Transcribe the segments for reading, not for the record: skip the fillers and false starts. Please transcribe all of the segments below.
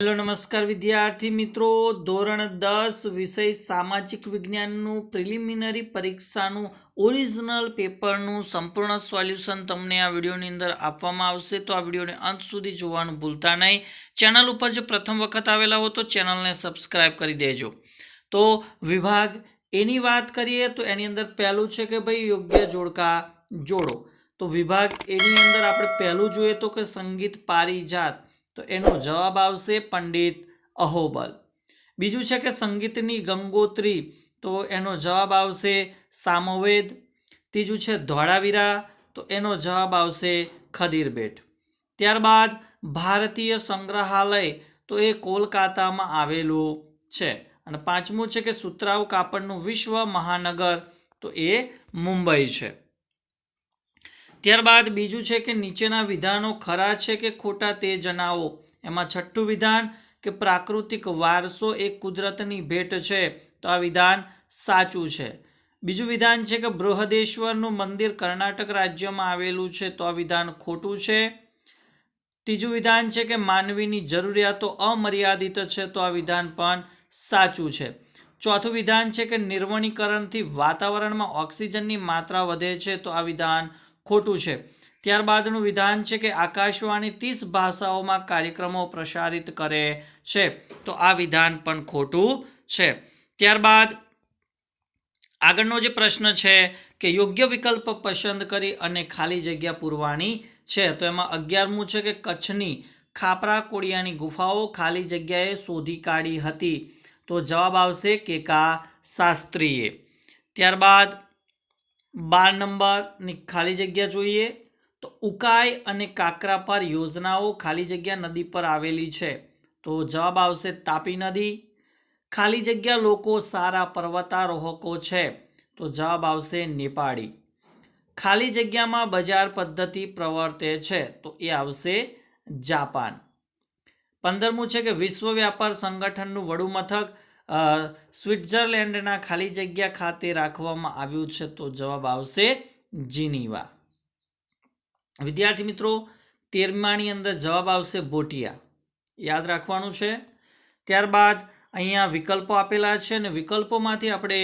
Hello नमस्कार विद्यार्थी मित्रों धोरण 10 विषय सामाजिक विज्ञानનું પ્રિલિમિનરી પરીક્ષાનું ઓરિજિનલ પેપરનું સંપૂર્ણ સોલ્યુશન તમને આ વિડિયોની અંદર આપવામાં આવશે તો આ વિડિયોને અંત સુધી જોવાનું ભૂલતા નહીં। ચેનલ ઉપર જો પ્રથમ વખત આવેલા હો તો ચેનલને સબસ્ક્રાઇબ કરી દેજો। તો વિભાગ એની વાત કરીએ તો એની અંદર પહેલું છે કે ભાઈ યોગ્ય જોડકા જોડો। તો વિભાગ એની અંદર આપણે પહેલું જોઈએ તો કે સંગીત પારિજાત तो एनो जवाब आवशे पंडित अहोबल। बीजू छे के संगीतनी गंगोत्री तो एनो जवाब आवशे सामवेद। तीजू छे धोळावीरा तो एनो जवाब आवशे खदीर बेट। त्यारबाद भारतीय संग्रहालय तो ए कोलकातामां आवेलुं छे। अने पांचमुं छे के सुतराउ कापड़नुं विश्व महानगर तो ए मुंबई छे। त्यारबाद बीजू छे के नीचेना विधानों खरा छे के खोटा ते जणावो। एमां छठ्ठुं विधान के प्राकृतिक वारसो एक कुदरतनी भेट छे तो आ विधान साचुं छे। बीजू विधान छे के बृहदेश्वरनुं मंदिर कर्नाटक राज्यमां आवेलुं छे तो आ विधान खोटुं छे। तीजું विधान छे के मानवीनी जरूरियातो अमर्यादित छे तो आ विधान पण साचुं छे। चौथुं विधान छे के निर्वणीकरणथी वातावरणमां ऑक्सिजननी मात्रा वधे छे तो आ विधान खोटું છે। ત્યારબાદનું વિધાન છે કે આકાશવાણી 30 ભાષાઓમાં કાર્યક્રમો પ્રસારિત કરે છે તો આ વિધાન પણ ખોટું છે। ત્યારબાદ આગળનો જે પ્રશ્ન છે કે યોગ્ય વિકલ્પ પસંદ કરી અને ખાલી જગ્યા પૂરવાની છે તો એમાં 11મું છે કે કચ્છની ખાપરા કોડિયાની ગુફાઓ ખાલી જગ્યાએ શોધી કાઢી હતી તો જવાબ આવશે કેકા શાસ્ત્રીએ। ત્યારબાદ 12 નંબરની ખાલી જગ્યા જોઈએ તો ઉકાઈ અને કાકરાપાર યોજનાઓ ખાલી જગ્યા નદી પર આવેલી છે તો જવાબ આવશે તાપી નદી। ખાલી જગ્યા લોકો સારા પર્વતારોહકો છે તો જવાબ આવશે નેપાળી। ખાલી જગ્યામાં બજાર પદ્ધતિ પ્રવર્તે છે તો એ આવશે જાપાન। 15મું છે કે વિશ્વ વ્યાપાર સંગઠનનું વડું મથક સ્વિટ્ઝરલેન્ડના ખાલી જગ્યા ખાતે રાખવામાં આવ્યું છે તો જવાબ આવશે જીનીવા। વિદ્યાર્થી મિત્રો 13માની અંદર જવાબ આવશે ભોટિયા, યાદ રાખવાનું છે। ત્યારબાદ અહીંયા વિકલ્પો આપેલા છે અને વિકલ્પોમાંથી આપણે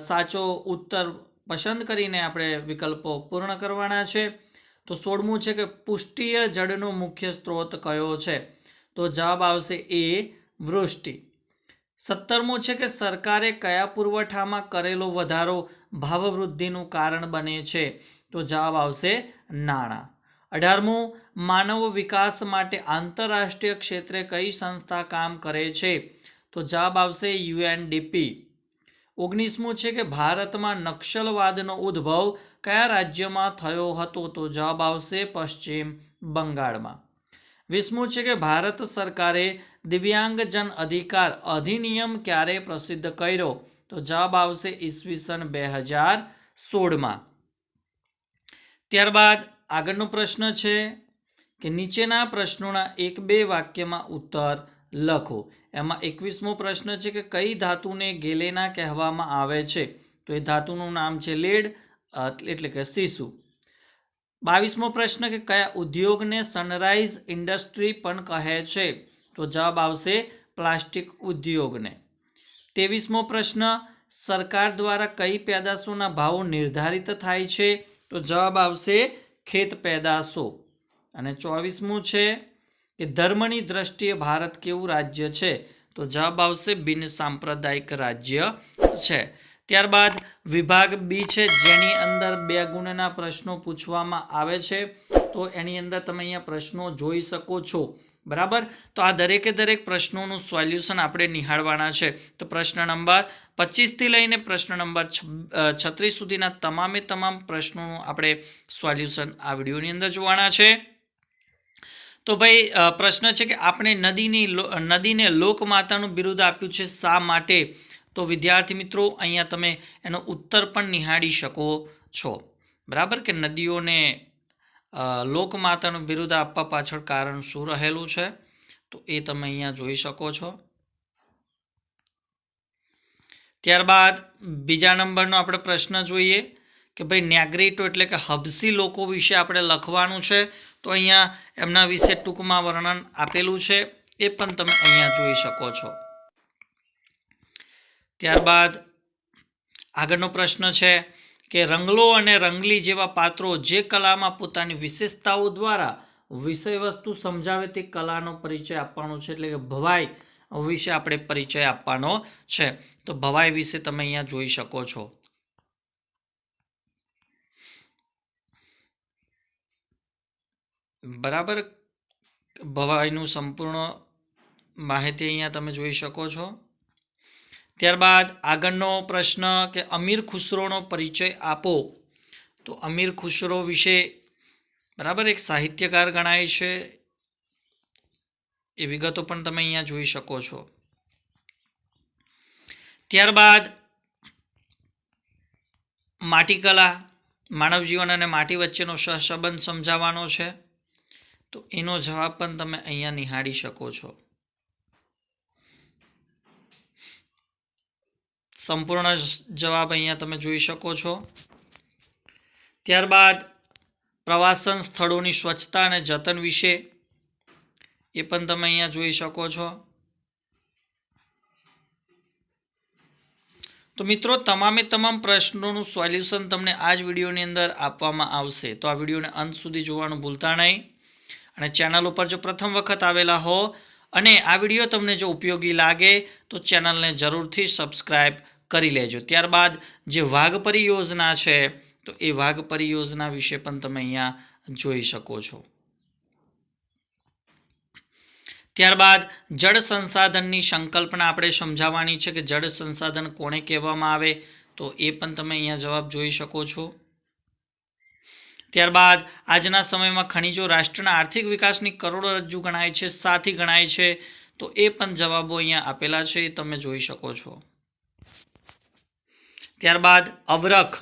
સાચો ઉત્તર પસંદ કરીને આપણે વિકલ્પો પૂર્ણ કરવાના છે। તો 16મું છે કે પુષ્ટિય જળનો મુખ્ય સ્ત્રોત કયો છે તો જવાબ આવશે એ વૃષ્ટિ। 17મું છે કે સરકારે કયા પુરવઠામાં કરેલો વધારો ભાવવૃદ્ધિનું કારણ બને છે તો જવાબ આવશે નાણાં। 18મું માનવ વિકાસ માટે આંતરરાષ્ટ્રીય ક્ષેત્રે કઈ સંસ્થા કામ કરે છે તો જવાબ આવશે યુએનડીપી। 19મું છે કે ભારતમાં નક્સલવાદનો ઉદ્ભવ કયા રાજ્યમાં થયો હતો તો જવાબ આવશે પશ્ચિમ બંગાળમાં। 20મું છે કે ભારત સરકારે દિવ્યાંગજન અધિકાર અધિનિયમ ક્યારે પ્રસિદ્ધ કર્યો તો જવાબ આવશે ઈસવીસન 2016માં। ત્યારબાદ આગળનો પ્રશ્ન છે કે નીચેના પ્રશ્નોના 1-2 વાક્યમાં ઉત્તર લખો। એમાં 21મો પ્રશ્ન છે કે કઈ ધાતુને ગેલેના કહેવામાં આવે છે તો એ ધાતુનું નામ છે લેડ એટલે કે સીસુ। 22મો પ્રશ્ન કે કયા ઉદ્યોગને સનરાઈઝ ઇન્ડસ્ટ્રી પણ કહે છે તો જવાબ આવશે પ્લાસ્ટિક ઉદ્યોગને। 23મો પ્રશ્ન સરકાર દ્વારા કઈ પેદાશોના ભાવો નિર્ધારિત થાય છે તો જવાબ આવશે ખેત પેદાશો। અને 24મું છે કે ધર્મની દ્રષ્ટિએ ભારત કેવું રાજ્ય છે તો જવાબ આવશે બિન સાંપ્રદાયિક રાજ્ય છે। ત્યારબાદ વિભાગ બી છે જેની અંદર 2 ગુણના પ્રશ્નો પૂછવામાં આવે છે તો એની અંદર તમે અહીંયા પ્રશ્નો જોઈ શકો છો બરાબર। તો આ દરેકે દરેક પ્રશ્નોનું સોલ્યુશન આપણે નિહાળવાના છે। તો પ્રશ્ન નંબર 25 થી લઈને પ્રશ્ન નંબર 36 સુધીના તમામે તમામ પ્રશ્નોનું આપણે સોલ્યુશન આ વિડીયોની અંદર જોવાના છે। તો ભાઈ પ્રશ્ન છે કે આપણે નદીને લોકમાતાનું બિરુદ આપ્યું છે શા માટે તો વિદ્યાર્થી મિત્રો અહીંયા તમે એનો ઉત્તર પણ નિહાળી શકો છો બરાબર કે નદીઓને લોકમાતાનું બિરુદ આપવા પાછળ કારણ શું રહેલું છે તો એ તમે અહીંયા જોઈ શકો છો। ત્યારબાદ બીજા નંબરનો આપણે પ્રશ્ન જોઈએ કે ભાઈ નેગ્રીટો એટલે કે હબસી લોકો વિશે આપણે લખવાનું છે તો અહીંયા એમના વિશે ટૂંકમાં વર્ણન આપેલું છે। એ પણ તમે અહીંયા જોઈ શકો છો. ત્યારબાદ આગળનો પ્રશ્ન છે કે રંગલો અને રંગલી જેવા પાત્રો જે કલામાં પોતાની વિશેષતાઓ દ્વારા વિષય વસ્તુ સમજાવે તે કલાનો પરિચય આપવાનો છે. એટલે કે ભવાઈ વિશે આપણે પરિચય આપવાનો છે. તો ભવાઈ વિશે તમે અહીંયા જોઈ શકો છો. બરાબર, ભવાઈનું સંપૂર્ણ માહિતી અહીંયા તમે જોઈ શકો છો. ત્યારબાદ આગળનો પ્રશ્ન કે અમીર ખુસરોનો પરિચય આપો. તો અમીર ખુસરો વિશે બરાબર એક સાહિત્યકાર ગણાય છે. એ વિગતો પણ તમે અહીંયા જોઈ શકો છો. ત્યારબાદ માટીકલા, માનવ જીવન અને માટી વચ્ચેનો સહસંબંધ સમજાવવાનો છે. તો એનો જવાબ પણ તમે અહીંયા નિહાળી શકો છો. સંપૂર્ણ જવાબ અહીંયા તમે જોઈ શકો છો. ત્યારબાદ પ્રવાસન સ્થળોની સ્વચ્છતા અને જતન વિશે એ પણ તમે અહીંયા જોઈ શકો છો. તો મિત્રો, તમામે તમામ પ્રશ્નોનું સોલ્યુશન તમને આ જ વિડીયોની અંદર આપવામાં આવશે. તો આ વિડીયોને અંત સુધી જોવાનું ભૂલતા નહીં. અને ચેનલ ઉપર જો પ્રથમ વખત આવેલા હો અને આ વિડીયો તમને જો ઉપયોગી લાગે તો ચેનલને જરૂરથી સબસ્ક્રાઈબ કરી લેજો. ત્યારબાદ જે વાઘ પરિયોજના છે તો એ વાઘ પરિયોજના વિશે પણ તમે અહીંયા જોઈ શકો છો. ત્યારબાદ જળ સંસાધનની સંકલ્પના આપણે સમજાવવાની છે કે જળ સંસાધન કોને કહેવામાં આવે. તો એ પણ તમે અહીંયા જવાબ જોઈ શકો છો. ત્યારબાદ આજના સમયમાં ખનિજો રાષ્ટ્રના આર્થિક વિકાસની કરોડરજ્જુ ગણાય છે, સાથી ગણાય છે. તો એ પણ જવાબો અહીંયા આપેલા છે, એ તમે જોઈ શકો છો. ત્યારબાદ અવરખ,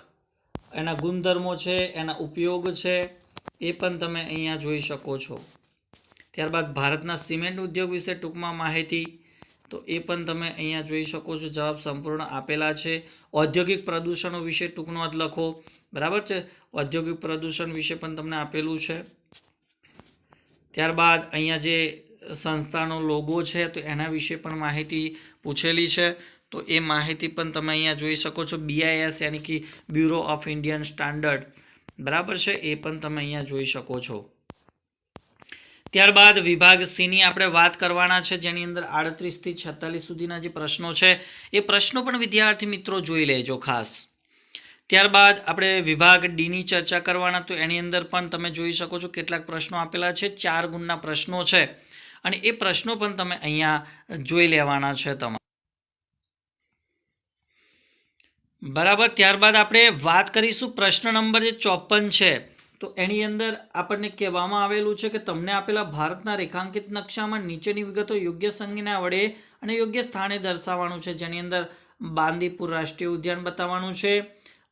એના ગુણધર્મો છે, એના ઉપયોગ છે, એ પણ તમે અહીંયા જોઈ શકો છો. ત્યારબાદ ભારતના સિમેન્ટ ઉદ્યોગ વિશે ટૂંકમાં માહિતી, તો એ પણ તમે અહીંયા જોઈ શકો છો. જવાબ સંપૂર્ણ આપેલા છે. ઔદ્યોગિક પ્રદૂષણો વિશે ટૂંક નોંધ લખો. બરાબર છે, ઔદ્યોગિક પ્રદૂષણ વિશે પણ તમને આપેલું છે. ત્યારબાદ અહીંયા જે સંસ્થાનો લોગો છે તો એના વિશે પણ માહિતી પૂછેલી છે. તો એ માહિતી પણ તમે અહીંયા જોઈ શકો છો. BIS યાની કે બ્યુરો ઓફ ઇન્ડિયન સ્ટાન્ડર્ડ, બરાબર છે, એ પણ તમે અહીંયા જોઈ શકો છો. ત્યારબાદ વિભાગ Cની આપણે વાત કરવાના છે, જેની અંદર 38 થી 46 સુધીના જે પ્રશ્નો છે એ પ્રશ્નો પણ વિદ્યાર્થી મિત્રો જોઈ લેજો ખાસ. ત્યારબાદ આપણે વિભાગ Dની ચર્ચા કરવાના. તો એની અંદર પણ તમે જોઈ શકો છો કેટલાક પ્રશ્નો આપેલા છે. 4 ગુણના પ્રશ્નો છે અને એ પ્રશ્નો પણ તમે અહીંયા જોઈ લેવાના છે તમારે. બરાબર. ત્યારબાદ આપણે વાત કરીશું પ્રશ્ન નંબર 54 છે. તો એની અંદર આપણને કહેવામાં આવેલું છે કે તમને આપેલા ભારતના રેખાંકિત નકશામાં નીચેની વિગતો યોગ્ય સંજ્ઞા વડે અને યોગ્ય સ્થાને દર્શાવવાનું છે. જેની અંદર બાંદીપુર રાષ્ટ્રીય ઉદ્યાન બતાવવાનું છે,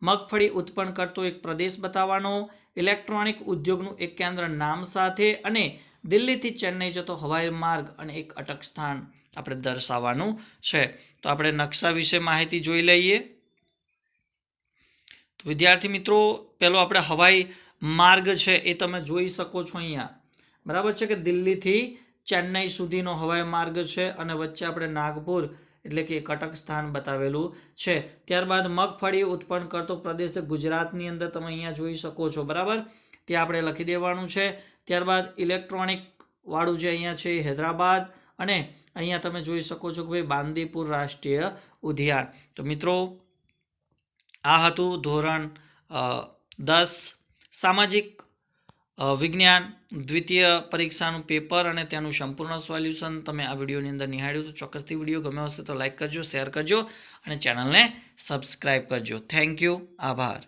મગફળી ઉત્પન્ન કરતો એક પ્રદેશ બતાવવાનો, ઇલેક્ટ્રોનિક ઉદ્યોગનું એક કેન્દ્ર નામ સાથે અને દિલ્હીથી ચેન્નઈ જતો હવાઈ માર્ગ અને એક અટક સ્થાન આપણે દર્શાવવાનું છે. તો આપણે નકશા વિશે માહિતી જોઈ લઈએ. તો વિદ્યાર્થી મિત્રો, પહેલો આપણે હવાઈ માર્ગ છે એ તમે જોઈ શકો છો અહીંયા. બરાબર છે કે દિલ્હીથી ચેન્નઈ સુધીનો હવાઈ માર્ગ છે અને વચ્ચે આપણે નાગપુર એટલે કે કટક સ્થાન બતાવેલું છે. ત્યારબાદ મગફળી ઉત્પન્ન કરતો પ્રદેશ ગુજરાતની અંદર તમે અહીંયા જોઈ શકો છો. બરાબર, ત્યાં આપણે લખી દેવાનું છે. ત્યારબાદ ઇલેક્ટ્રોનિક વાળું જે અહીંયા છે હૈદરાબાદ અને અહીંયા તમે જોઈ શકો છો કે ભાઈ બાંદીપુર રાષ્ટ્રીય ઉદ્યાન. તો મિત્રો, આ હતું ધોરણ 10 સામાજિક વિજ્ઞાન દ્વિતીય પરીક્ષાનું પેપર અને તેનું સંપૂર્ણ સોલ્યુશન. તમે આ વિડીયોની અંદર નિહાળ્યું. તો ચોક્કસથી વિડીયો ગમ્યો હશે તો લાઈક કરજો, શેર કરજો અને ચેનલને સબસ્ક્રાઈબ કરજો. Thank you. આભાર.